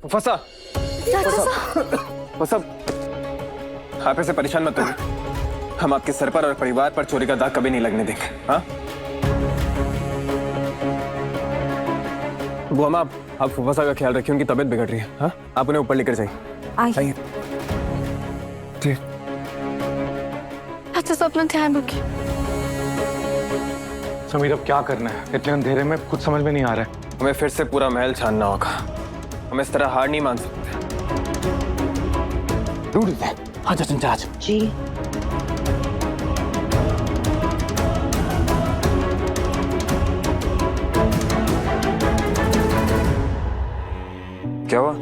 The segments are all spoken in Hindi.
फंसा फंसा। आप ऐसे परेशान मत होइए, हम आपके सर पर और परिवार पर चोरी का दाग कभी नहीं लगने देंगे। हाँ वो हम आप फुफसा का ख्याल रखिए, उनकी तबीयत बिगड़ रही है। हाँ आप उन्हें ऊपर लेकर जाइए। आइए। ठीक। अच्छा तो अपना ध्यान रखिए। समीर अब क्या करना है? इतने अंधेरे में कुछ समझ में नहीं आ रहा है। हमें फिर से पूरा महल छानना होगा, हम इस तरह हार नहीं मान सकते। ढूंढ दे। आजा चंचा आज। जी क्या हुआ,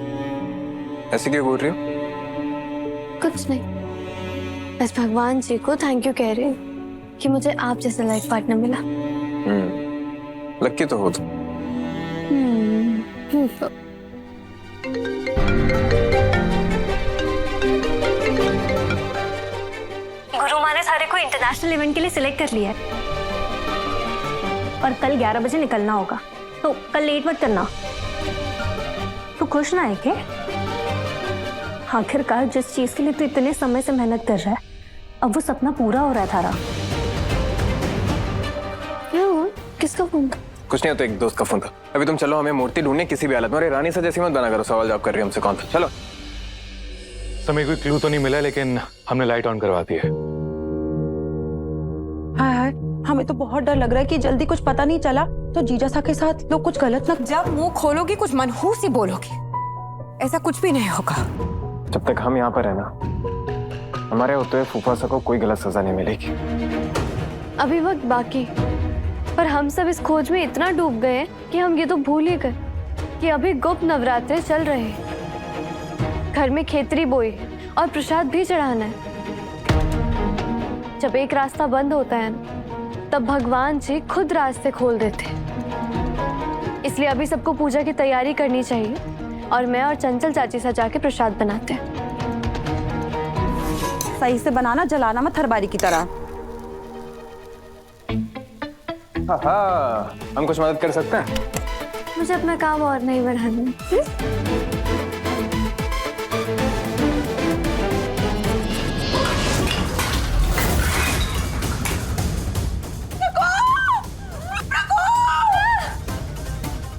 ऐसे क्यों बोल रही हो? कुछ नहीं, बस भगवान जी को थैंक यू कह रही हूँ कि मुझे आप जैसा लाइफ पार्टनर मिला। लक्की तो हो तुम। गुरु माँ ने सारे को इंटरनेशनल इवेंट के लिए सिलेक्ट कर लिया है और कल 11 बजे निकलना होगा, तो कल लेट मत करना। तो खुश ना है क्या? आखिरकार जिस चीज के लिए तू इतने समय से मेहनत कर रहा है, अब वो सपना पूरा हो रहा है थारा। क्या हुआ? किसका फोन था? कुछ नहीं, तो एक दोस्त का फोन था। अभी तुम चलो, हमें मूर्ति ढूंढने किसी भी हालत में। अरे रानी से जैसी मत बना करो, सवाल जवाब कर रही है हमसे। कौन था? चलो। समीर कोई क्लू तो नहीं मिला, लेकिन हमने लाइट ऑन करवा दी है। हाय हाय, हमें तो बहुत डर लग रहा है कि जल्दी कुछ पता नहीं चला तो जीजा सा के साथ लोग कुछ गलत ना। जब मुंह खोलोगी कुछ मनहूस ही बोलोगी, ऐसा कुछ भी नहीं होगा। जब तक हम यहाँ पर है ना, हमारे होते हुए फूफासा को कोई गलत सजा नहीं मिलेगी। अभी वक्त बाकी, पर हम सब इस खोज में इतना डूब गए हैं कि हम ये तो भूल ही गए कि अभी गुप्त नवरात्रे चल रहे हैं। घर में खेतरी बोई है और प्रसाद भी चढ़ाना है। जब एक रास्ता बंद होता है ना, तब भगवान जी खुद रास्ते खोल देते हैं। इसलिए अभी सबको पूजा की तैयारी करनी चाहिए और मैं और चंचल चाची से जाके प्रसाद बनाते हैं। सही से बनाना, जलाना मत हर बारी की तरह। हाँ, हम कुछ मदद कर सकते हैं? मुझे अपना काम और नहीं बढ़ाना।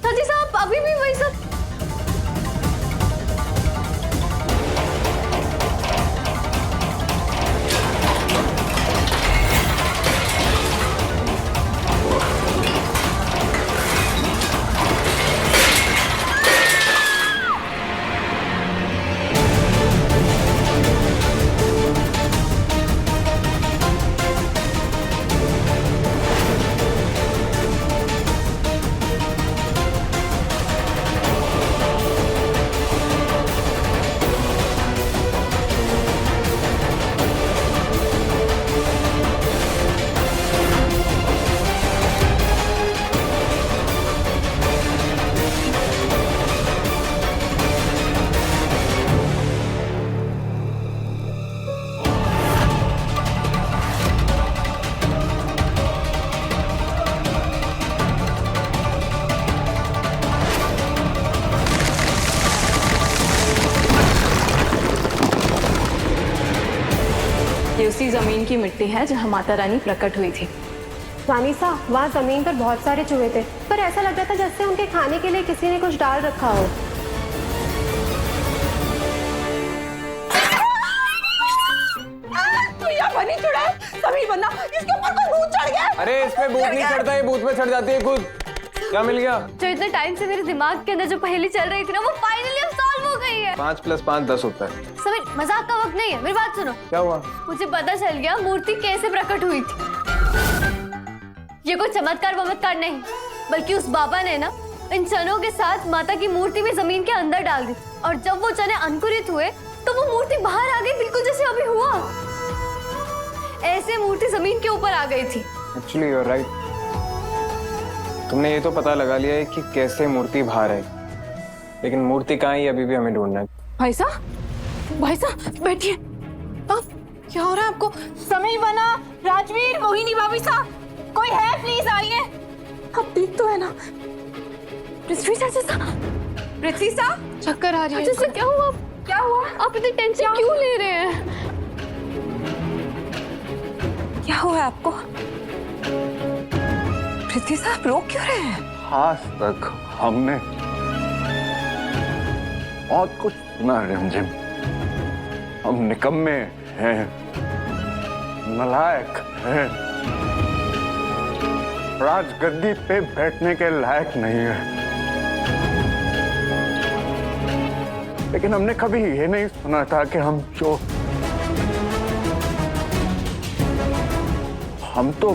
चाची साहब अभी भी वही सब। ये उसी जमीन की मिट्टी है जहाँ माता रानी प्रकट हुई थी। रानी साहब, वहाँ जमीन पर बहुत सारे चूहे थे, पर ऐसा लग रहा था जैसे उनके खाने के लिए किसी ने कुछ डाल रखा हो। तू यहाँ बनी चढ़ा है, सभी बना इसके ऊपर कोई भूत चढ़ गया। अरे इस पे भूत नहीं चढ़ता, ये भूत पे चढ़ जाती है खुद। क्या मिल गया? जो इतने टाइम से मेरे दिमाग के अंदर जो पहेली चल रही थी ना, वो फाइनली अब सॉल्व हो गई है। 5 + 5 10 होता है। समीर, मजाक का वक्त नहीं है, मेरी बात सुनो। क्या हुआ? मुझे पता चल गया मूर्ति कैसे प्रकट हुई थी। ये कोई चमत्कार वमत्कार नहीं, बल्कि उस बाबा ने ना इन चनों के साथ माता की मूर्ति भी जमीन के अंदर डाल दी, और जब वो चने अंकुरित हुए तो वो मूर्ति बाहर आ गई, बिल्कुल जैसे अभी हुआ। ऐसे मूर्ति जमीन के ऊपर आ गई थी। Actually you are right. तुमने ये तो पता लगा लिया है कि कैसे मूर्ति बाहर है, लेकिन मूर्ति कहाँ है ये अभी भी हमें ढूंढना है। भाई साहब बैठिए। अब क्या हो रहा है आपको? समीर बना, राजवीर, मोहिनी भाभी साहब, कोई है? प्लीज आइए। अब ठीक तो है ना? पृथ्वी चाचा साहब, पृथ्वी सा, चक्कर आ रही है। अच्छा क्या हुआ? क्या हुआ? आप इतनी टेंशन क्यों ले रहे हैं? क्या हुआ है आपको? पृथ्वी सा, आप रो क्यों रहे हैं? आज तक हमने बहुत कुछ सुना रिमझिम। हम निकम्मे हैं, नालायक हैं, राजगद्दी पे बैठने के लायक नहीं है। लेकिन हमने कभी ये नहीं सुना था कि हम तो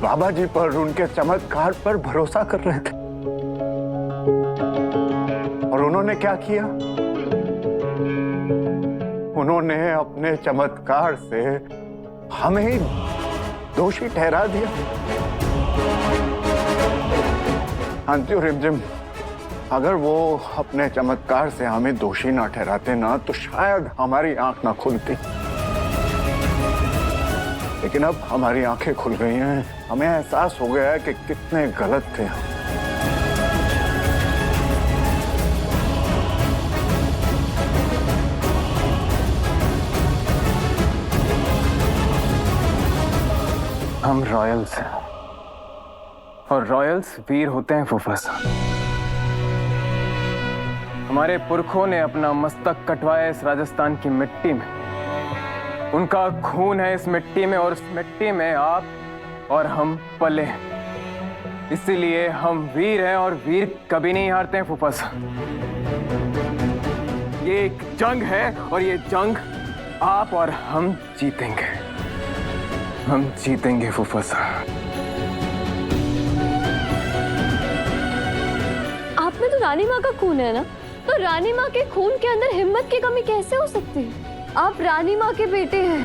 बाबा जी पर, उनके चमत्कार पर भरोसा कर रहे थे। और उन्होंने क्या किया? उन्होंने अपने चमत्कार से हमें ही दोषी ठहरा दिया। अंजू रिमझिम, अगर वो अपने चमत्कार से हमें दोषी ना ठहराते ना, तो शायद हमारी आंख ना खुलती। लेकिन अब हमारी आंखें खुल गई हैं। हमें एहसास हो गया है कि कितने गलत थे हम। हम रॉयल्स हैं और रॉयल्स वीर होते हैं फूफा साहब। हमारे पुरखों ने अपना मस्तक कटवाया इस राजस्थान की मिट्टी में। उनका खून है इस मिट्टी में और उस मिट्टी में आप और हम पले हैं। इसीलिए हम वीर हैं और वीर कभी नहीं हारते हैं फूफा साहब। ये एक जंग है और ये जंग आप और हम जीतेंगे। हम जीतेंगे फूफा साहब। आप में तो रानी माँ का खून है ना, तो रानी माँ के खून के अंदर हिम्मत की कमी कैसे हो सकती है? आप रानी माँ के बेटे हैं।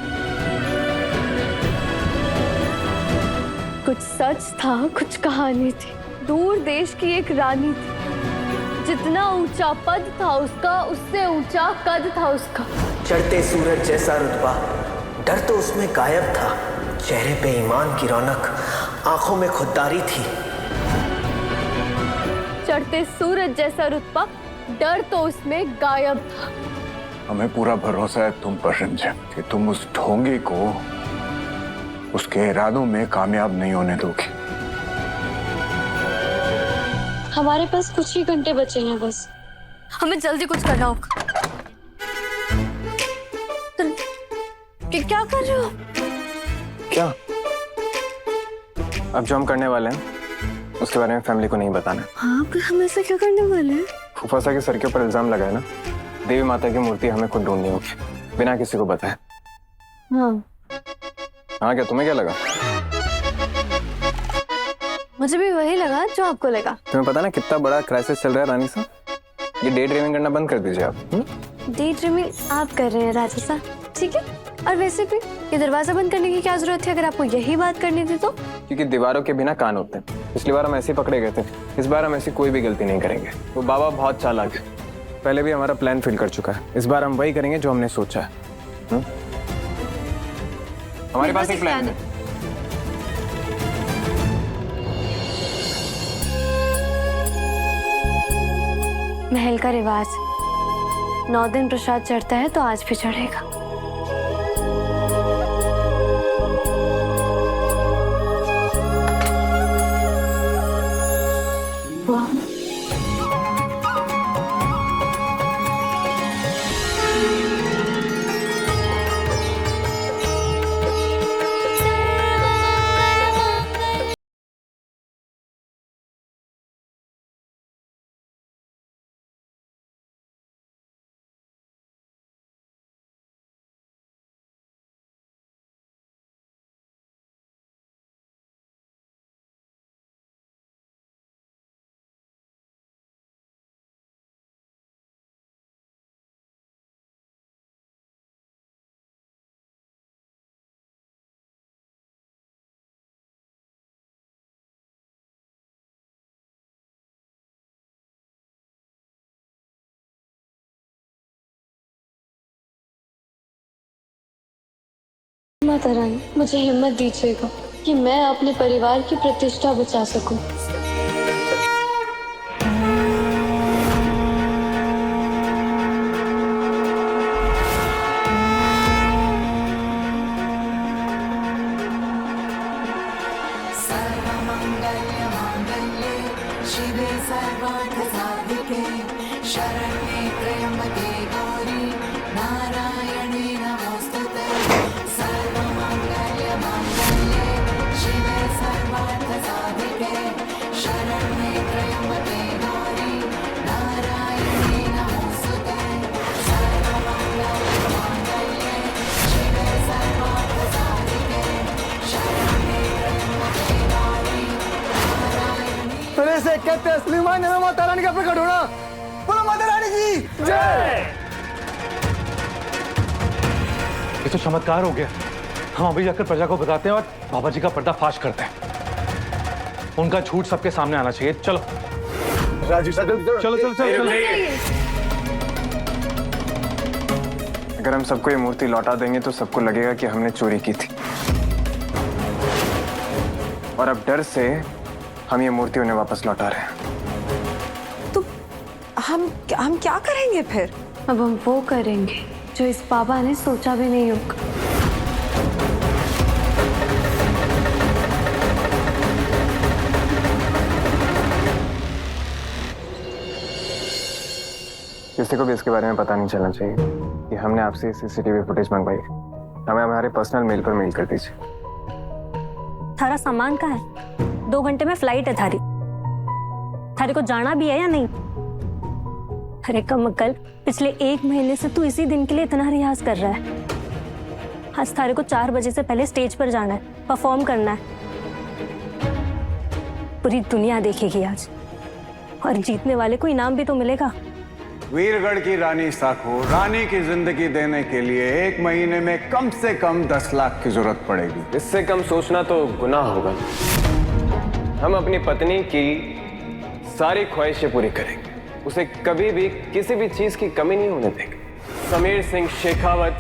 कुछ सच था, कुछ कहानी थी। दूर देश की एक रानी थी। जितना ऊंचा पद था उसका, उससे ऊंचा कद था उसका। चढ़ते सूरज जैसा रुतबा, डर तो उसमें गायब था। चेहरे पे ईमान की रौनक, आंखों में खुददारी थी। चढ़ते सूरज जैसा रुतबा, डर तो उसमें गायब था। हमें पूरा भरोसा है तुम पर रिमझिम, कि तुम उस ढोंगी को उसके इरादों में कामयाब नहीं होने दोगी। हमारे पास कुछ ही घंटे बचे हैं बस। हमें जल्दी कुछ करना होगा। क्या कर रहे हो? क्या? अब जो हम करने वाले हैं उसके बारे में फैमिली को नहीं बताना। आप हम ऐसा क्या करने वाले हैं? फूफा साहब के सर के ऊपर इल्जाम लगा है ना, देवी माता की मूर्ति हमें खुद ढूंढनी होगी बिना किसी को बताए। हाँ। हाँ क्या, तुम्हें क्या लगा? मुझे भी वही लगा जो आपको लगा। तुम्हें पता ना कितना बड़ा क्राइसिस चल रहा है रानी साहब। ये डे ड्रीमिंग करना बंद कर दीजिए आप। डे ड्रीमिंग आप कर रहे हैं राजा साहब, ठीक है? और वैसे भी ये दरवाजा बंद करने की क्या जरूरत थी अगर आपको यही बात करनी थी तो? क्योंकि दीवारों के बिना कान होते हैं। पिछली बार हम ऐसे ही पकड़े गए थे, इस बार हम ऐसी कोई भी गलती नहीं करेंगे। वो बाबा बहुत चालाक है, पहले भी हमारा प्लान फेल कर चुका है। इस बार हम वही करेंगे जो हमने सोचा है। हमारे पास एक प्लान है। महल का रिवाज, 9 दिन प्रसाद चढ़ता है तो आज भी चढ़ेगा। माता रानी, मुझे हिम्मत दीजिएगा कि मैं अपने परिवार की प्रतिष्ठा बचा सकूं। माता रानी का प्रकट होना। बोलो माता रानी की जय। ये तो चमत्कार हो गया। हम अभी जाकर प्रजा को बताते हैं और बाबा जी का पर्दाफाश करते हैं। उनका झूठ सबके सामने आना चाहिए। चलो राजू चलो चलो चलो चलो चलो। अगर हम सबको ये मूर्ति लौटा देंगे तो सबको लगेगा कि हमने चोरी की थी, और अब डर से हम ये मूर्ति उन्हें वापस लौटा रहे हैं। तो हम क्या करेंगे फिर? अब हम वो करेंगे जो इस बाबा ने सोचा भी नहीं होगा। किसी को भी इसके बारे में पता नहीं चलना चाहिए कि हमने आपसे सीसीटीवी फुटेज मंगवाई। हमें हमारे पर्सनल मेल पर मेल कर दीजिए। थारा सामान कहाँ है? 2 घंटे में फ्लाइट है थारी। थारे को जाना भी है या नहीं? अरे कम अक्ल, पिछले 1 महीने से तू इसी दिन के लिए इतना रियाज कर रहा है। आज थारे को 4 बजे से पहले स्टेज पर जाना है, परफॉर्म करना है। पूरी दुनिया देखेगी आज, और जीतने वाले को इनाम भी तो मिलेगा। वीरगढ़ की रानी साखू रानी की जिंदगी देने के लिए 1 महीने में कम से कम 10 लाख की जरूरत पड़ेगी। इससे कम सोचना तो गुनाह होगा। हम अपनी पत्नी की सारी ख्वाहिशें पूरी करेंगे, उसे कभी भी किसी भी चीज की कमी नहीं होने देंगे। समीर सिंह शेखावत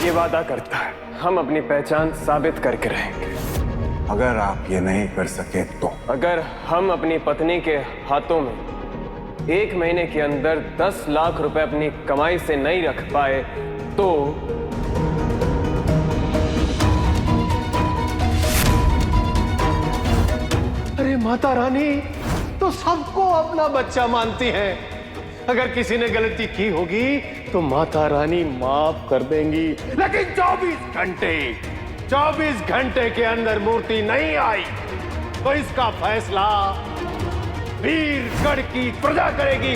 ये वादा करता है, हम अपनी पहचान साबित करके रहेंगे। अगर आप ये नहीं कर सके तो? अगर हम अपनी पत्नी के हाथों में 1 महीने के अंदर 10 लाख रुपए अपनी कमाई से नहीं रख पाए तो अरे माता रानी तो सबको अपना बच्चा मानती हैं। अगर किसी ने गलती की होगी तो माता रानी माफ कर देंगी। लेकिन 24 घंटे के अंदर मूर्ति नहीं आई तो इसका फैसला वीरगढ़ की प्रजा करेगी।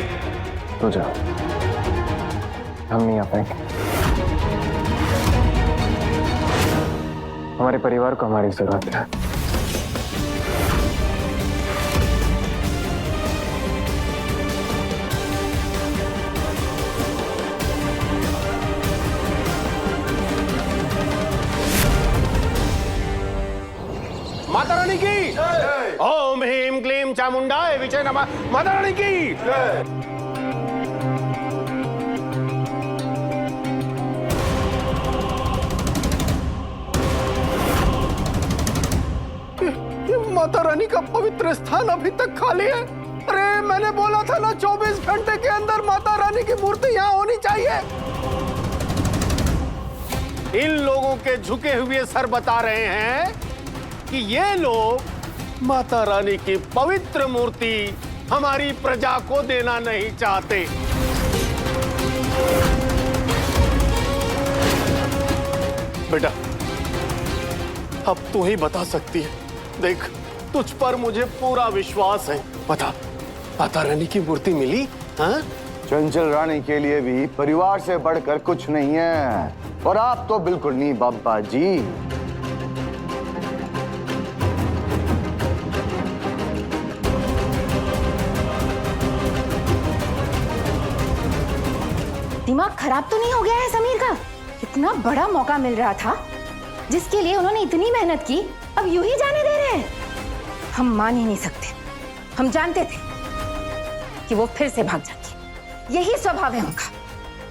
तो जाओ, हम नहीं आ पाएंगे। हमारे परिवार को हमारी जरूरत है। माता रानी की ओम ह्रीम क्लीम चामुंडाय विजय नमः। माता रानी की ये माता रानी का पवित्र स्थान अभी तक खाली है। अरे मैंने बोला था ना 24 घंटे के अंदर माता रानी की मूर्ति यहाँ होनी चाहिए। इन लोगों के झुके हुए सर बता रहे हैं कि ये लोग माता रानी की पवित्र मूर्ति हमारी प्रजा को देना नहीं चाहते। बेटा, अब तू ही बता सकती है। देख, तुझ पर मुझे पूरा विश्वास है। बता, माता रानी की मूर्ति मिली? हाँ? चंचल रानी के लिए भी परिवार से बढ़कर कुछ नहीं है, और आप तो बिल्कुल नहीं बाबा जी। दिमाग खराब तो नहीं हो गया है समीर का? इतना बड़ा मौका मिल रहा था जिसके लिए उन्होंने इतनी मेहनत की, अब यूं ही जाने दे रहे हैं। हम मान ही नहीं सकते। हम जानते थे कि वो फिर से भाग जाएगी। यही स्वभाव है उनका।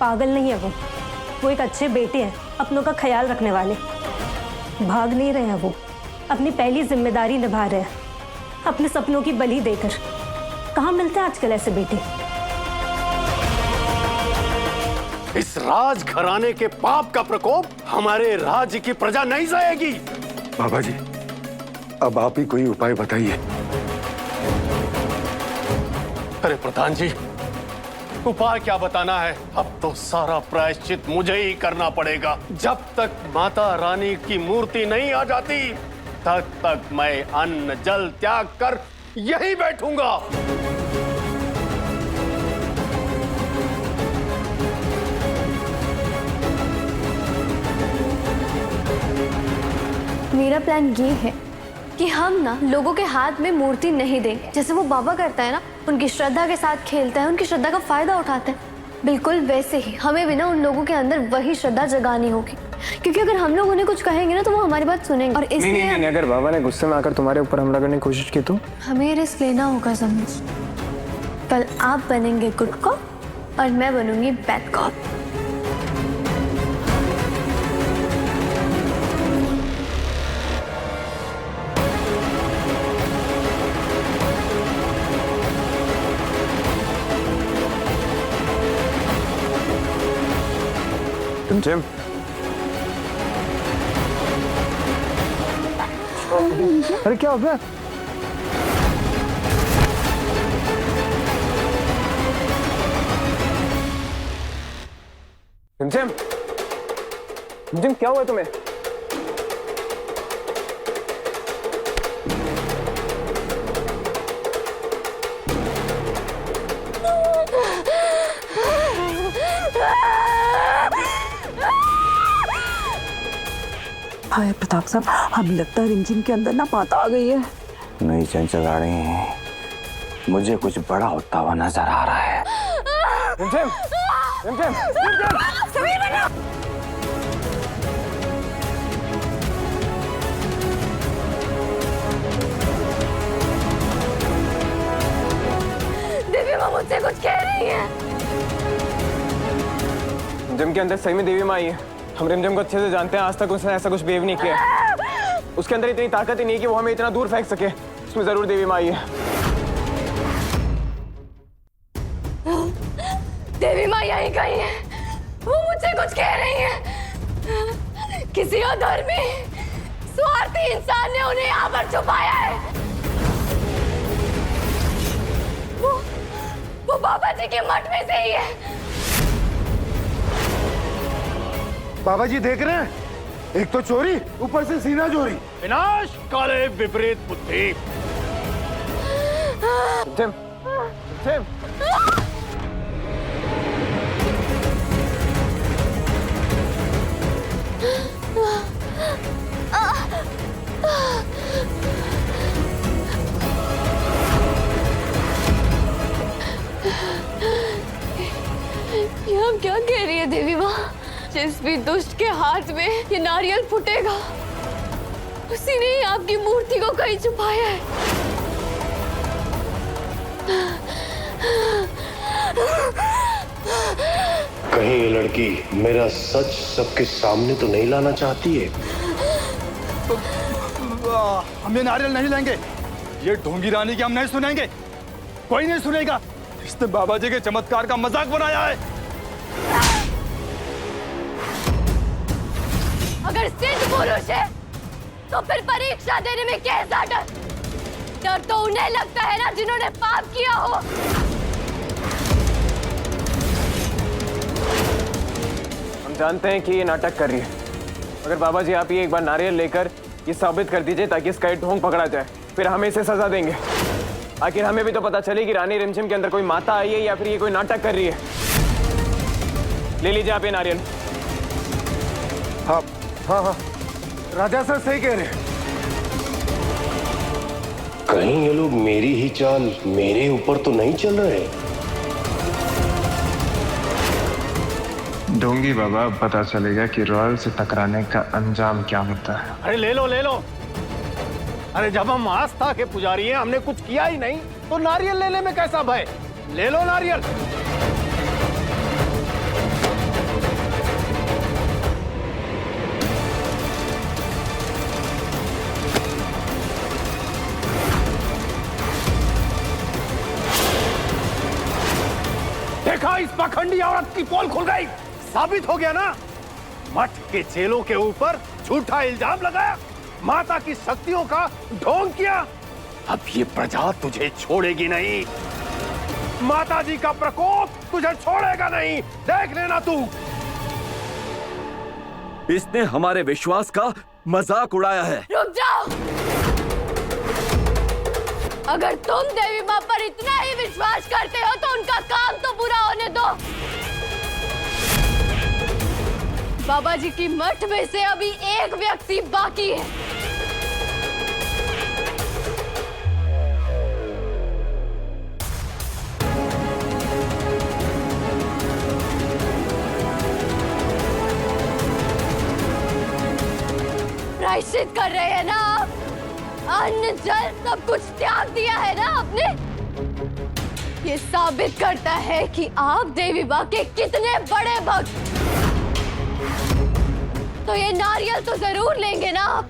पागल नहीं है वो एक अच्छे बेटे हैं, अपनों का ख्याल रखने वाले। भाग नहीं रहे हैं, वो अपनी पहली जिम्मेदारी निभा रहे हैं, अपने सपनों की बलि देकर। कहाँ मिलते हैं आजकल ऐसे बेटे? इस राज घराने के पाप का प्रकोप हमारे राज्य की प्रजा नहीं सहेगी। बाबा जी, अब आप ही कोई उपाय बताइए। अरे प्रधान जी, उपाय क्या बताना है? अब तो सारा प्रायश्चित मुझे ही करना पड़ेगा। जब तक माता रानी की मूर्ति नहीं आ जाती तब तक मैं अन्न जल त्याग कर यहीं बैठूंगा। मेरा प्लान ये है कि हम ना लोगों के हाथ में मूर्ति नहीं देंगे। जैसे वो बाबा करता है ना, उनकी श्रद्धा के साथ खेलता है, उनकी श्रद्धा का फायदा उठाता है, बिल्कुल वैसे ही हमें भी ना उन लोगों के अंदर वही श्रद्धा जगानी होगी। क्योंकि अगर हम लोग उन्हें कुछ कहेंगे ना तो वो हमारी बात सुनेंगे। और इसलिए नहीं, अगर बाबा ने गुस्से में आकर तुम्हारे ऊपर हमला करने की कोशिश की तो हमें रिस्क लेना होगा समझ। कल आप बनेंगे गुड कॉप और मैं बनूंगी बैड कॉप। रिमझिम, अरे क्या हो गया? रिमझिम, रिमझिम क्या हुआ तुम्हें? हाय प्रताप साहब, हमें लगता है रिमझिम के अंदर ना माता आ गई है। नहीं चंचल आ रही हैं, मुझे कुछ बड़ा होता हुआ नजर आ रहा है। रिमझिम, रिमझिम, रिमझिम! देवी माँ मुझसे कुछ कह रही है। रिमझिम के अंदर सही में देवी माँ आई है। हम रिमझिम को अच्छे से जानते हैं, आज तक उसने ऐसा कुछ बिहेव नहीं किया। उसके अंदर इतनी ताकत ही नहीं कि वो हमें इतना दूर फेंक सके। उसमें जरूर देवी माँ आई है। देवी माँ यहीं कहीं है। वो मुझसे कुछ कह रही है। किसी अधर्मी स्वार्थी इंसान ने उन्हें यहाँ पर छुपाया है। वो बाबा जी के मठ में से ही है। बाबा जी देख रहे हैं, एक तो चोरी, ऊपर से सीना चोरी। विनाश काले विपरीत बुद्धि। रिमझिम, रिमझिम! ये हम क्या कह रही है देवी माँ? जिस भी दुष्ट के हाथ में ये नारियल फूटेगा, उसी ने ही आपकी मूर्ति को कहीं छुपाया है। कहीं ये लड़की मेरा सच सबके सामने तो नहीं लाना चाहती है। हम ये नारियल नहीं लेंगे, ये ढोंगी रानी की हम नहीं सुनेंगे, कोई नहीं सुनेगा। इसने बाबा जी के चमत्कार का मजाक बनाया है। अगर सिद्ध पुरुष है तो फिर परीक्षा देने में कैसा डर? डर तो उन्हें लगता है ना जिन्होंने पाप किया हो। हम जानते हैं कि ये नाटक कर रही है, मगर बाबा जी आप ये एक बार नारियल लेकर ये साबित कर दीजिए ताकि इसका एक ढोंग पकड़ा जाए, फिर हमें इसे सजा देंगे। आखिर हमें भी तो पता चले कि रानी रिमझिम के अंदर कोई माता आई है या फिर ये कोई नाटक कर रही है। ले लीजिए आप ये नारियल। हाँ हाँ हाँ, राजा सर सही कह रहे हैं। कहीं ये लोग मेरी ही चाल मेरे ऊपर तो नहीं चल रहे। ढोंगी बाबा, पता चलेगा कि रॉयल से टकराने का अंजाम क्या होता है। अरे ले लो ले लो। अरे जब हम आस्था के पुजारी हैं, हमने कुछ किया ही नहीं, तो नारियल लेने में कैसा भय? ले लो नारियल। देखा, इस पाखंडी औरत की पोल खुल गई। साबित हो गया ना, मठ के चेलों के ऊपर झूठा इल्जाम लगाया, माता की शक्तियों का ढोंग किया। अब ये प्रजा तुझे छोड़ेगी नहीं, माता जी का प्रकोप तुझे छोड़ेगा नहीं, देख लेना तू। इसने हमारे विश्वास का मजाक उड़ाया है। रुक जाओ। अगर तुम देवी माँ पर इतना ही विश्वास करते हो तो उनका काम तो पूरा होने दो। बाबा जी की मठ में से अभी एक व्यक्ति बाकी है। प्रायश्चित कर रहे हैं ना आप? अन्न जल सब कुछ त्याग दिया है ना आपने? ये साबित करता है कि आप देवी माँ के कितने बड़े भक्त। तो ये नारियल तो जरूर लेंगे ना आप?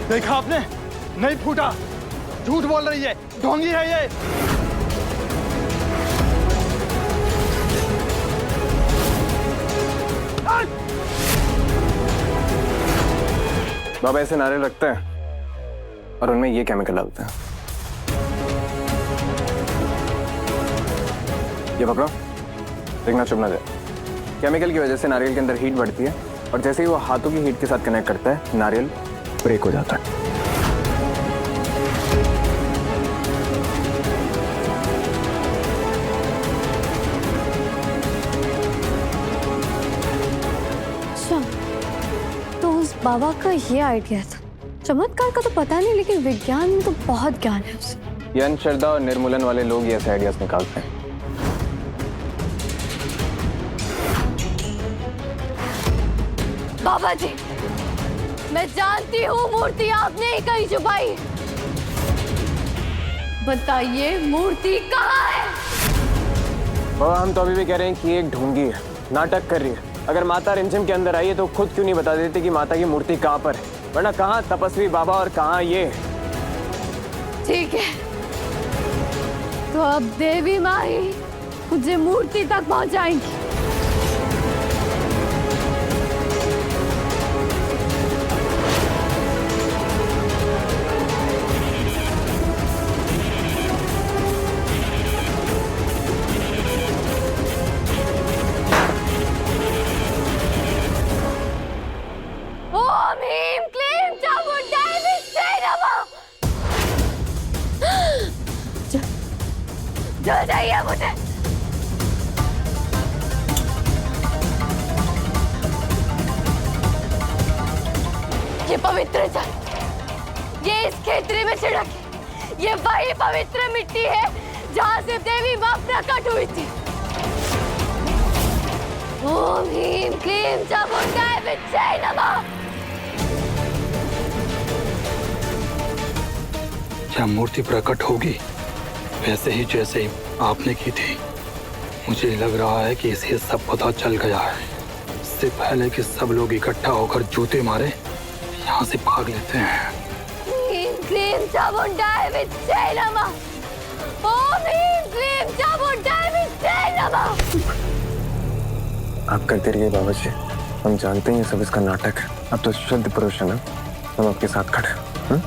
देखा आपने? नहीं फूटा। झूठ बोल रही है, ढोंगी है ये। बाबा ऐसे नारियल रखते हैं और उनमें ये केमिकल डालते हैं। ये पकड़ो, देखना चुप ना जाए। केमिकल की वजह से नारियल के अंदर हीट बढ़ती है और जैसे ही वो हाथों की हीट के साथ कनेक्ट करता है, नारियल ब्रेक हो जाता है। अच्छा, तो उस बाबा का ये आइडिया था। चमत्कार का तो पता नहीं, लेकिन विज्ञान में तो बहुत ज्ञान है उसे। ये अंधश्रद्धा और निर्मूलन वाले लोग ही ऐसे आइडियाज निकालते हैं। बाबा जी, मैं जानती हूँ मूर्ति आपने ही कहीं छुपाई। बताइए मूर्ति कहाँ है? बाबा हम तो अभी भी कह रहे हैं कि एक ढोंगी है, नाटक कर रही है। अगर माता रिमझिम के अंदर आई है तो खुद क्यों नहीं बता देती कि माता की मूर्ति कहाँ पर है? वरना कहाँ तपस्वी बाबा और कहाँ ये? ठीक है, तो अब देवी माँ ही मुझे मूर्ति तक पहुँचाएंगी। ओम ह्रीं क्लीं चामुंडाय विद्महे नमः। जल चाहिए मुझे। ये पवित्र जल, ये इस खेतरी में छिड़के। ये वही पवित्र मिट्टी है जहाँ से देवी माँ प्रकट हुई थी। ओम ह्रीं क्लीं चामुंडाय विद्महे नमः। क्या मूर्ति प्रकट होगी वैसे ही जैसे आपने की थी? मुझे लग रहा है कि इसे सब पता चल गया है। इससे पहले कि सब लोग इकट्ठा होकर जूते मारे, यहाँ से भाग लेते हैं। ह्रीं क्लीं चामुंडाय विद्महे नमः। ओम ह्रीं क्लीं चामुंडाय विद्महे नमः। आप करते रहिए बाबा जी, हम जानते हैं ये सब इसका नाटक है। अब तो शुद्ध पुरुष है ना, हम आपके साथ खड़े हैं।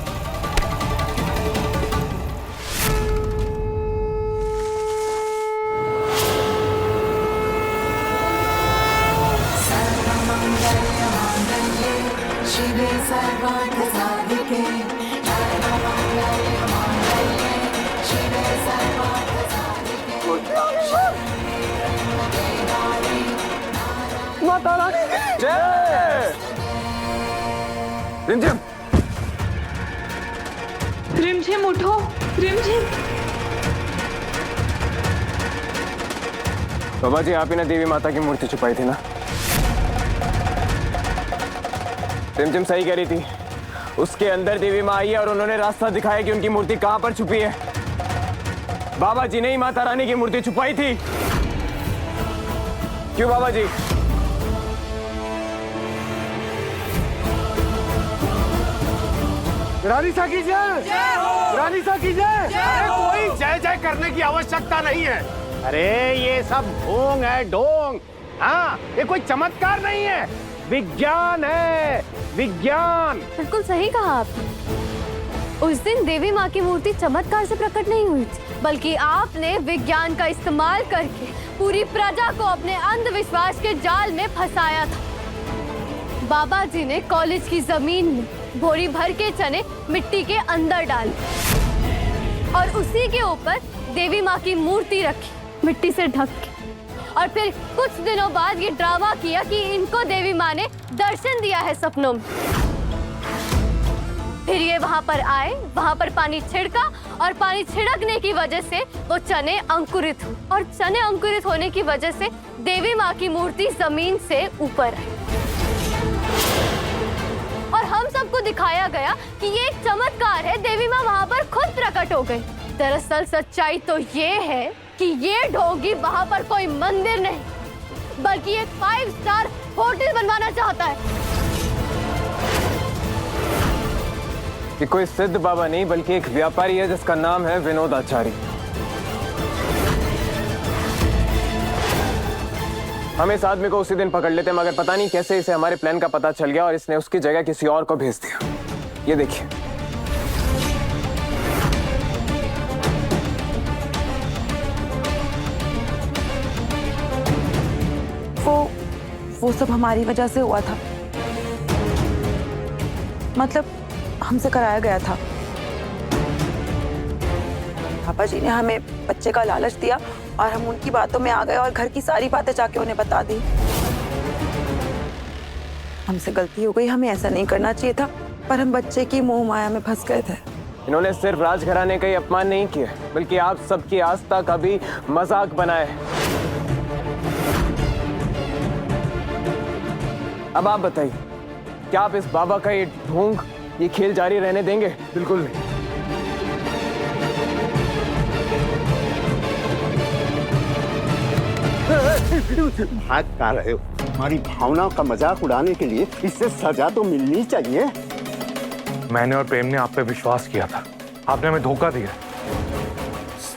माता रानी जय रिमझिम। रिमझिम उठो, रिमझिम। बाबा जी आप ही ने देवी माता की मूर्ति छुपाई थी ना? रिमझिम सही कह रही थी, उसके अंदर देवी माँ आई है और उन्होंने रास्ता दिखाया कि उनकी मूर्ति कहाँ पर छुपी है। बाबा जी ने ही माता रानी की मूर्ति छुपाई थी। क्यों बाबा जी? रानी सा की जय, रानी सा की जय। अरे कोई जय जय करने की आवश्यकता नहीं है। अरे ये सब ढोंग है, ढोंग। हाँ, ये कोई चमत्कार नहीं है, विज्ञान है, विज्ञान। बिल्कुल सही कहा आपने। उस दिन देवी माँ की मूर्ति चमत्कार से प्रकट नहीं हुई थी, बल्कि आपने विज्ञान का इस्तेमाल करके पूरी प्रजा को अपने अंधविश्वास के जाल में फंसाया था। बाबा जी ने कॉलेज की जमीन में बोरी भर के चने मिट्टी के अंदर डाले और उसी के ऊपर देवी माँ की मूर्ति रखी, मिट्टी से ढक के। और फिर कुछ दिनों बाद ये ड्रामा किया कि इनको देवी माँ ने दर्शन दिया है सपनों में। फिर ये वहां पर आए, वहां पर पानी छिड़का और पानी छिड़कने की वजह से वो चने अंकुरित हुए और चने अंकुरित होने की वजह से देवी माँ की मूर्ति जमीन से ऊपर आई और हम सबको दिखाया गया कि ये एक चमत्कार है। देवी माँ वहां पर खुद प्रकट हो गई। दरअसल सच्चाई तो ये है कि ये ढोंगी वहां पर कोई मंदिर नहीं बल्कि एक 5 स्टार होटल बनवाना चाहता है। ये कोई सिद्ध बाबा नहीं बल्कि एक व्यापारी है जिसका नाम है विनोद आचार्य। हम इस आदमी को उसी दिन पकड़ लेते मगर पता नहीं कैसे इसे हमारे प्लान का पता चल गया और इसने उसकी जगह किसी और को भेज दिया। ये देखिए। वो सब हमारी वजह से हुआ था। मतलब हमसे कराया गया था। पापा जी ने हमें बच्चे का लालच दिया और हम उनकी बातों में आ गए और घर की सारी बातें जाके उन्हें बता दी। हमसे गलती हो गई, हमें ऐसा नहीं करना चाहिए था, पर हम बच्चे की मोह माया में फंस गए थे। इन्होंने सिर्फ राजघराने का ही अपमान नहीं किया बल्कि आप सबकी आस्था का भी मजाक बनाया है। अब आप बताइए, क्या आप इस बाबा का ये ढोंग, ये खेल जारी रहने देंगे? बिल्कुल नहीं। भाग कहाँ रहे हो? हमारी भावनाओं का मजाक उड़ाने के लिए इससे सजा तो मिलनी चाहिए। मैंने और प्रेम ने आप पे विश्वास किया था, आपने हमें धोखा दिया।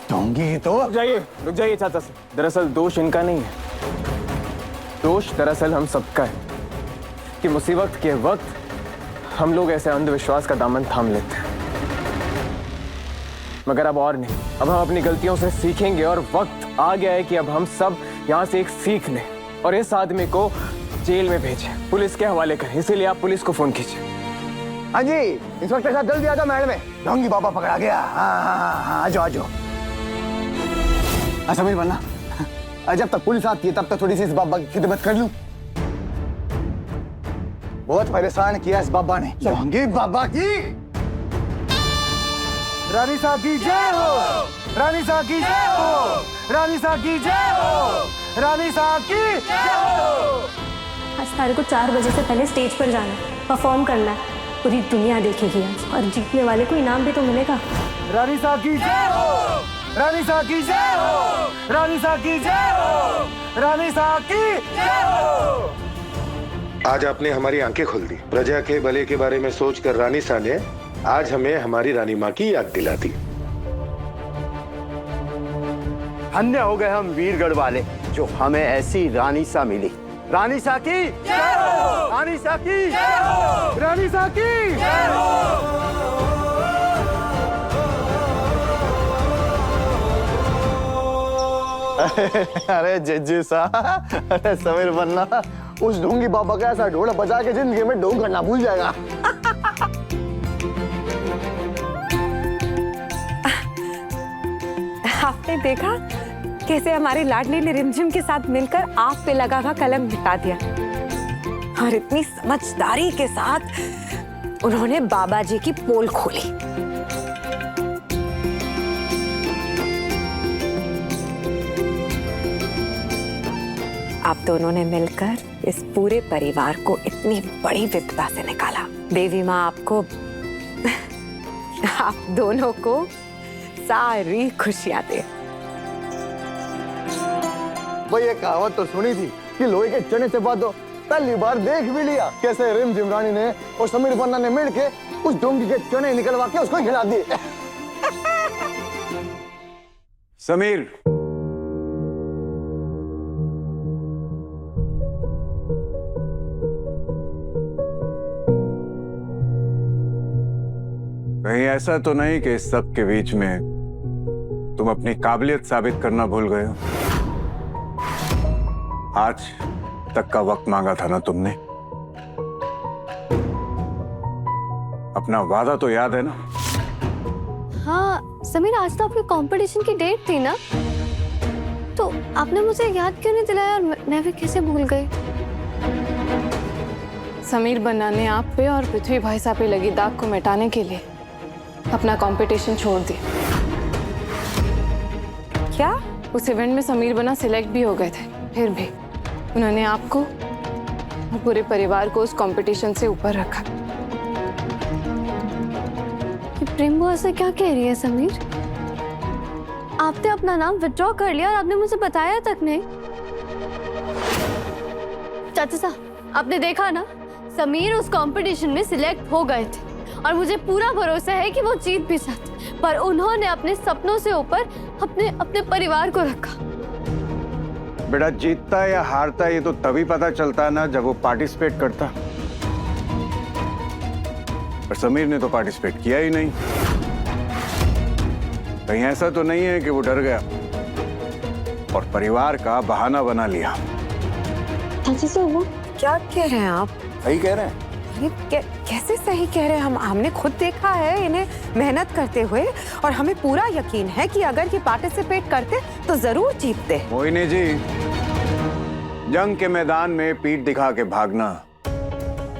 ढोंगी तो रुक जाइए चाचा से। दरअसल दोष इनका नहीं है, दोष दरअसल हम सबका है कि मुसीबत के वक्त हम लोग ऐसे अंधविश्वास का दामन थाम लेते हैं। मगर अब और नहीं, अब हम अपनी गलतियों से सीखेंगे और वक्त आ गया है कि अब हम सब यहाँ से एक सीख लें और इस आदमी को जेल में भेजें, पुलिस के हवाले करें। इसीलिए आप पुलिस को फोन कीजिए। हाँ जी इंस्पेक्टर साहब, जल्दी आ जाओ महल में, ढोंगी बाबा पकड़ा गया। हाँ, आ जाओ आ जाओ। समीर बनना, जब तक पुलिस आती है तब तक थोड़ी सी इस बाबा की खिदमत कर लूं। बहुत परेशान किया इस बाबा ने। ढोंगी बाबा की रानी साहब की जय हो, रानी साहब की जय हो, रानी साहब की जय हो, रानी साहब की जय हो। आज तारे को 4 बजे से पहले स्टेज पर जाना है, परफॉर्म करना है, पूरी दुनिया देखेगी आज और जीतने वाले को इनाम भी तो मिलेगा। रानी साहब की जय हो, रानी साहब की जय हो, रानी साहब की जय हो, रानी साहब की जय हो। आज आपने हमारी आंखें खोल दी। प्रजा के भले के बारे में सोचकर रानी साहब ने आज हमें हमारी रानी माँ की याद दिला दी। धन्य हो गए हम वीरगढ़ वाले जो हमें ऐसी रानी सा मिली। रानी सा की जय हो, रानी सा की जय हो, रानी सा की जय हो। अरे जज्जी साहब, अरे समीर बनना उस ढोंगी बाबा का ऐसा ढोल बजा के जिंदगी में ढोंग करना भूल जाएगा। आपने देखा कैसे हमारी लाडली ने रिमझिम के साथ मिलकर आप पे लगा हुआ कलम मिटा दिया और इतनी समझदारी के साथ उन्होंने बाबा जी की पोल खोली। आप दोनों ने मिलकर इस पूरे परिवार को इतनी बड़ी विपदा से निकाला। देवी माँ आपको आप दोनों को सारी खुशियां दे। वो ये कहावत तो सुनी थी कि लोहे के चने से बात पहली बार देख भी लिया कैसे रिमझिम रानी ने और समीर पन्ना ने मिलके उस ढोंगी के चने निकलवा के उसको खिला दिए। समीर, कहीं ऐसा तो नहीं कि इस सब के बीच में तुम अपनी काबिलियत साबित करना भूल गए हो? आज तक का वक्त मांगा था ना तुमने? अपना वादा तो याद है ना? हाँ समीर, आज तो आपकी कंपटीशन की डेट थी ना? तो आपने मुझे याद क्यों नहीं दिलाया और मैं भी कैसे भूल गई? समीर बन्ना ने आप पे और पृथ्वी भाई साहब पे लगी दाग को मिटाने के लिए अपना कंपटीशन छोड़ दिया। क्या? उस इवेंट में समीर बन्ना सिलेक्ट भी हो गए थे, फिर भी उन्होंने आपको और पूरे परिवार को उस कंपटीशन से ऊपर रखा। ये प्रेम वो ऐसे क्या कह रही है समीर? आपने अपना नाम विथड्रॉ कर लिया और आपने मुझे बताया तक नहीं। चाचा साहब, आपने देखा ना, समीर उस कंपटीशन में सिलेक्ट हो गए थे और मुझे पूरा भरोसा है कि वो जीत भी सकते, पर उन्होंने अपने सपनों से ऊपर अपने परिवार को रखा। बेटा, जीतता या हारता ये तो तभी पता चलता ना जब वो पार्टिसिपेट करता। पर समीर ने तो पार्टिसिपेट किया ही नहीं। कहीं ऐसा तो नहीं है कि वो डर गया और परिवार का बहाना बना लिया? चाची से वो क्या कह रहे हैं आप? सही कह रहे हैं। ये कैसे सही कह रहे हैं? हमने खुद देखा है इन्हें मेहनत करते हुए और हमें पूरा यकीन है कि अगर ये पार्टिसिपेट करते तो जरूर जीतते। मोहिनी जी, जंग के मैदान में पीठ दिखा के भागना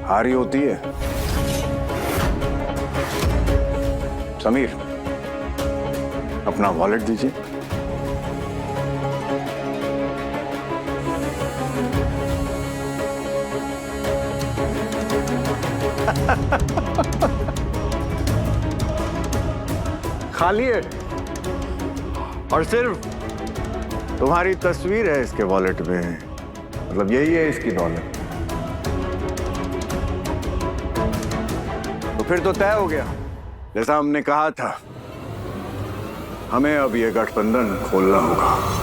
हार ही होती है। समीर, अपना वॉलेट दीजिए। खाली है और सिर्फ तुम्हारी तस्वीर है इसके वॉलेट में। मतलब यही है इसकी दौलत। तो फिर तो तय हो गया। जैसा हमने कहा था, हमें अब ये गठबंधन खोलना होगा।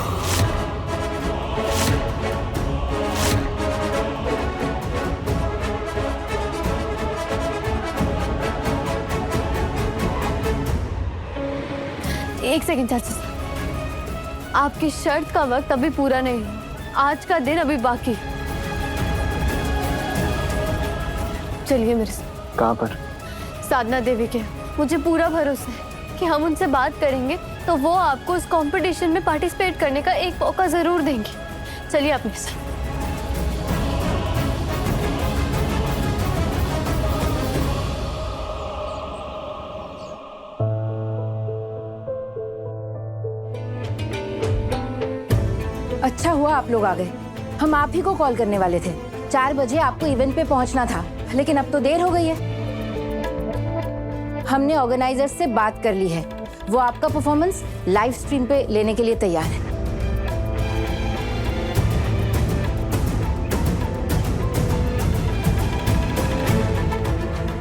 एक सेकंड चाचा साहब, आपकी शर्त का वक्त अभी पूरा नहीं है। आज का दिन अभी बाकी। चलिए मेरे साथ। कहाँ पर? साधना देवी के। मुझे पूरा भरोसा है कि हम उनसे बात करेंगे तो वो आपको उस कंपटीशन में पार्टिसिपेट करने का एक मौका जरूर देंगे। चलिए आप मेरे साथ। अच्छा हुआ आप लोग आ गए। हम आप ही को कॉल करने वाले थे। 4 बजे आपको इवेंट पे पहुंचना था, लेकिन अब तो देर हो गई है। हमने ऑर्गेनाइजर से बात कर ली है। वो आपका परफॉर्मेंस लाइव स्ट्रीम पे लेने के लिए तैयार है।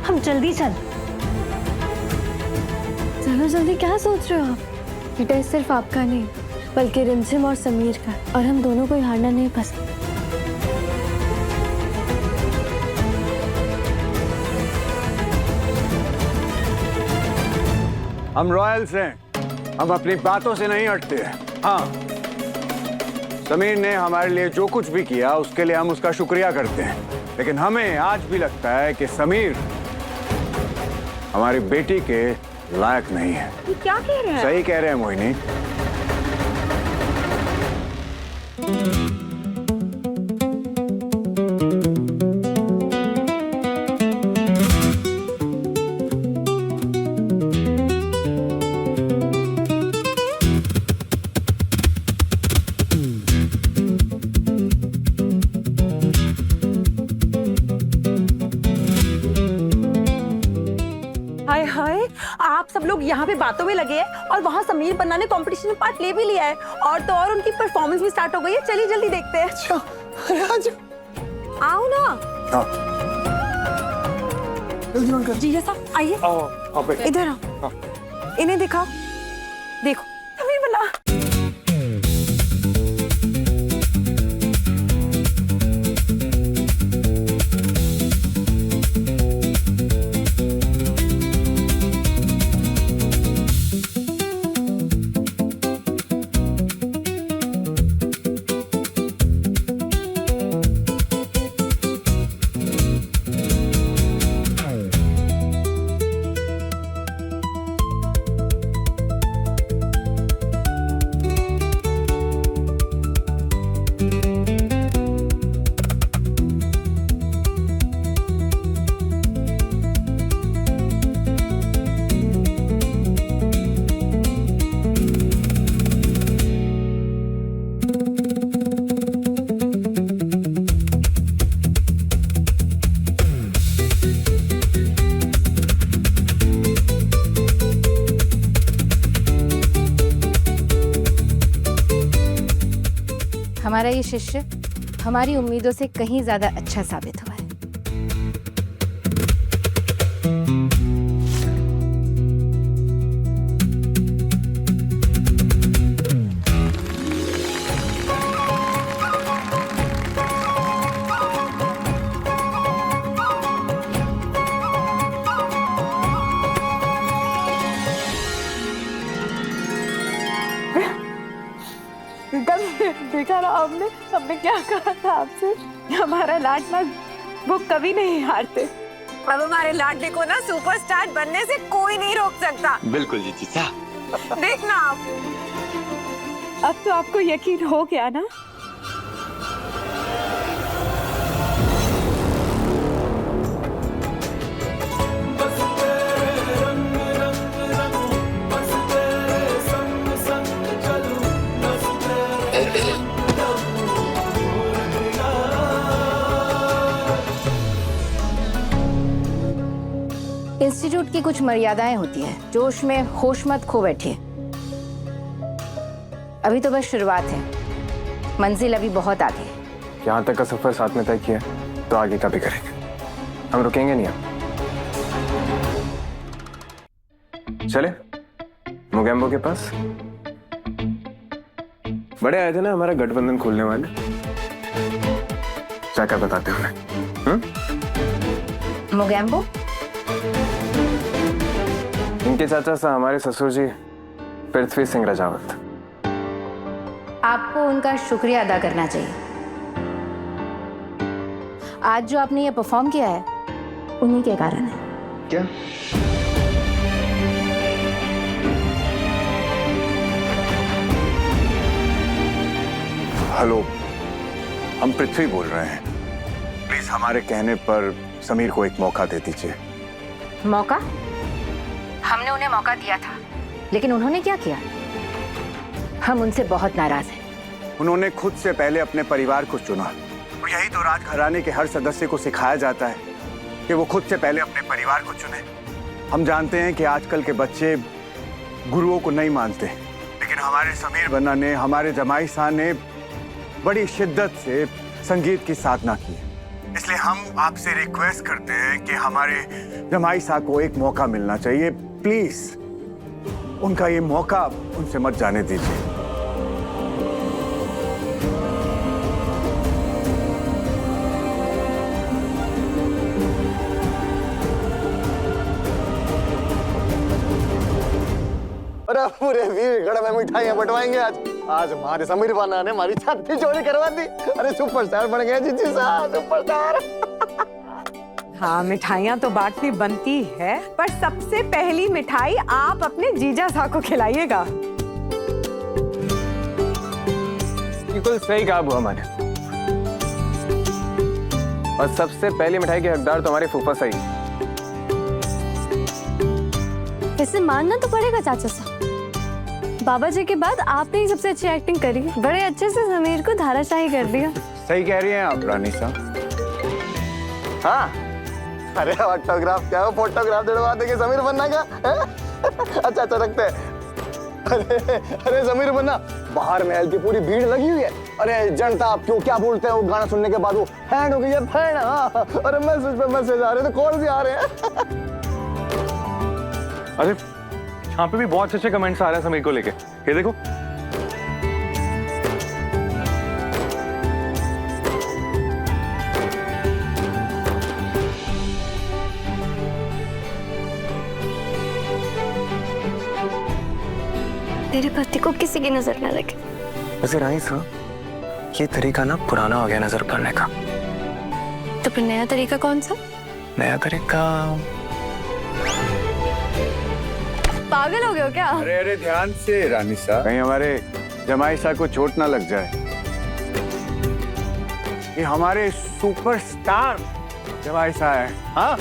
हम जल्दी चल। चलो जल्दी, क्या सोच रहे हो आप? ये टेस्ट सिर्फ आपका नहीं बल्कि रिमझिम और समीर का, और हम दोनों को हारना नहीं पसंद। हम रॉयल्स हैं, हम अपनी बातों से नहीं हटते हैं। हाँ, समीर ने हमारे लिए जो कुछ भी किया उसके लिए हम उसका शुक्रिया करते हैं, लेकिन हमें आज भी लगता है कि समीर हमारी बेटी के लायक नहीं है। क्या कह रहे हैं? सही कह रहे हैं मोहिनी। हाय हाय, आप सब लोग यहाँ पे बातों में लगे हैं और वहाँ समीर बन्ना ने कंपटीशन में पार्ट ले भी लिया है और तो और उनकी परफॉर्मेंस भी स्टार्ट हो गई है। चलिए जल्दी देखते हैं। अच्छा, आओ ना। जीजा साहब आइए, इधर आओ। इन्हें दिखाओ, देखो समीर बन्ना। हमारा ये शिष्य हमारी उम्मीदों से कहीं ज्यादा अच्छा साबित हुआ है। देखा ना आपने, हमने क्या कहा था आपसे, हमारा लाडला वो कभी नहीं हारते। अब हमारे लाडले को ना सुपरस्टार बनने से कोई नहीं रोक सकता। बिल्कुल जी साहब। देखना आप, अब तो आपको यकीन हो गया ना। इंस्टीट्यूट की कुछ मर्यादाएं होती हैं। जोश में होश मत खो बैठिए। अभी तो बस शुरुआत है, मंजिल अभी बहुत आगे है। यहाँ तक का सफर साथ में तय किया तो आगे का भी करेंगे, हम रुकेंगे नहीं। अब चले मोगेम्बो के पास। बड़े आए थे ना हमारा गठबंधन खोलने वाले, क्या बताते उन्हें। मोगेम्बो इनके चाचा सा हमारे ससुर जी पृथ्वी सिंह राजावत। आपको उनका शुक्रिया अदा करना चाहिए। आज जो आपने ये परफॉर्म किया है उन्हीं के कारण है। क्या? हेलो, हम पृथ्वी बोल रहे हैं। प्लीज हमारे कहने पर समीर को एक मौका दे दीजिए। मौका? हमने उन्हें मौका दिया था, लेकिन उन्होंने क्या किया? हम उनसे बहुत नाराज हैं। उन्होंने खुद से पहले अपने परिवार को चुना, और यही तो राजघराने के हर सदस्य को सिखाया जाता है कि वो खुद से पहले अपने परिवार को चुने। हम जानते हैं कि आजकल के बच्चे गुरुओं को नहीं मानते, लेकिन हमारे समीर बन्ना ने, हमारे जमाई साहब ने बड़ी शिद्दत से संगीत की साधना की है। इसलिए हम आपसे रिक्वेस्ट करते हैं कि हमारे जमाई साहब को एक मौका मिलना चाहिए। प्लीज उनका ये मौका उनसे मत जाने दीजिए। अरे पूरे वीरगढ़ में मिठाइयां बंटवाएंगे आज। आज हमारे समीर बन्ना ने हमारी छाती चोरी करवा दी। अरे सुपरस्टार बन गए जीजी साहब, सुपरस्टार। हाँ, मिठाइयाँ तो बांटनी बनती है, पर सबसे पहली मिठाई आप अपने जीजा साहब को खिलाइएगा। बिल्कुल सही कहा बुआ माने। और सबसे पहली मिठाई के हकदार तो हमारे फूफा सही। इसे मानना तो पड़ेगा चाचा साहब, बाबा जी के बाद आपने ही सबसे अच्छी एक्टिंग करी। बड़े अच्छे से समीर को धाराशाही कर दिया। सही कह रही हैं आप रानी साहब। हाँ, अरे ऑटोग्राफ क्या हो, फोटोग्राफ दिलवा देंगे समीर बन्ना का। अच्छा अच्छा रखते हैं। अरे समीर बन्ना, बाहर महल की पूरी भीड़ लगी हुई है। अरे जनता आप क्यों क्या बोलते हैं, वो गाना सुनने के बाद वो फैन हो गई है, फैन। हाँ, अरे मैसेज पे मैसेज आ रहे हैं, तो कॉल भी आ रहे हैं। अरे यहाँ पे भी बहुत अच्छे कमेंट्स आ रहे हैं समीर को लेके, ये देखो। मेरे पति को किसी की नजर न लगे। वैसे रानी साहब, ये तरीका ना पुराना हो गया नजर करने का। तो फिर नया तरीका कौन सा? नया तरीका। पागल हो गए हो क्या? अरे अरे ध्यान से रानी साहब, कहीं हमारे जमाई साहब को चोट ना लग जाए। ये हमारे सुपरस्टार जमाई साहब है। हाँ।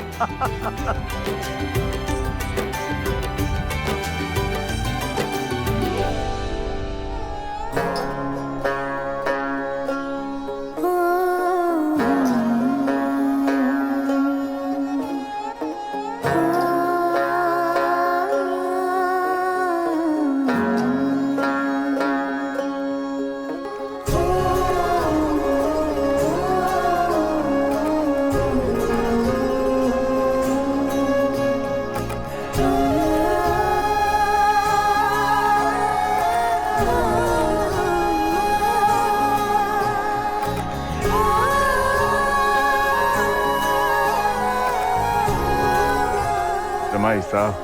जमाई साहब,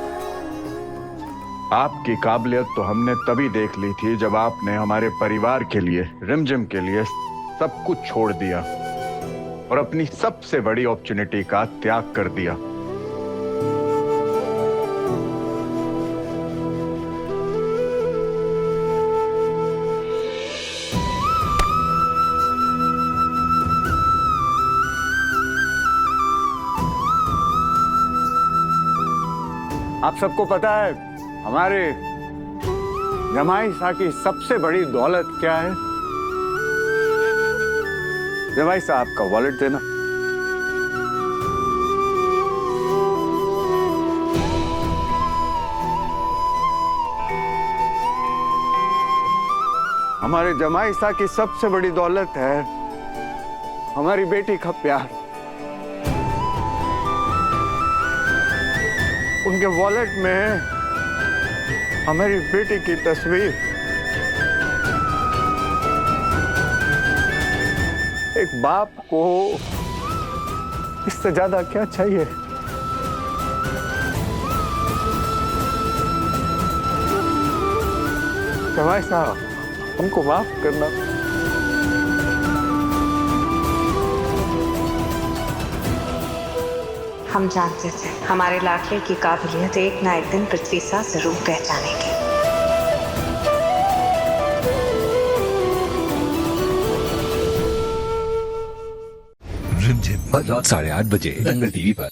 आपकी काबिलियत तो हमने तभी देख ली थी जब आपने हमारे परिवार के लिए, रिमझिम के लिए सब कुछ छोड़ दिया और अपनी सबसे बड़ी अपॉर्चुनिटी का त्याग कर दिया। आप सबको पता है हमारे जमाई साहब की सबसे बड़ी दौलत क्या है? जमाई साहब का वॉलेट देना। हमारे जमाई साहब की सबसे बड़ी दौलत है हमारी बेटी का प्यार। उनके वॉलेट में हमारी बेटी की तस्वीर। एक बाप को इससे ज्यादा क्या चाहिए? जमाई साहब, हमको माफ करना। हम जानते थे हमारे लाडले की काबिलियत एक ना एक दिन पृथ्वी सा जरूर पहचानेगी। रिमझिम 8:30 बजे दंगल टीवी पर।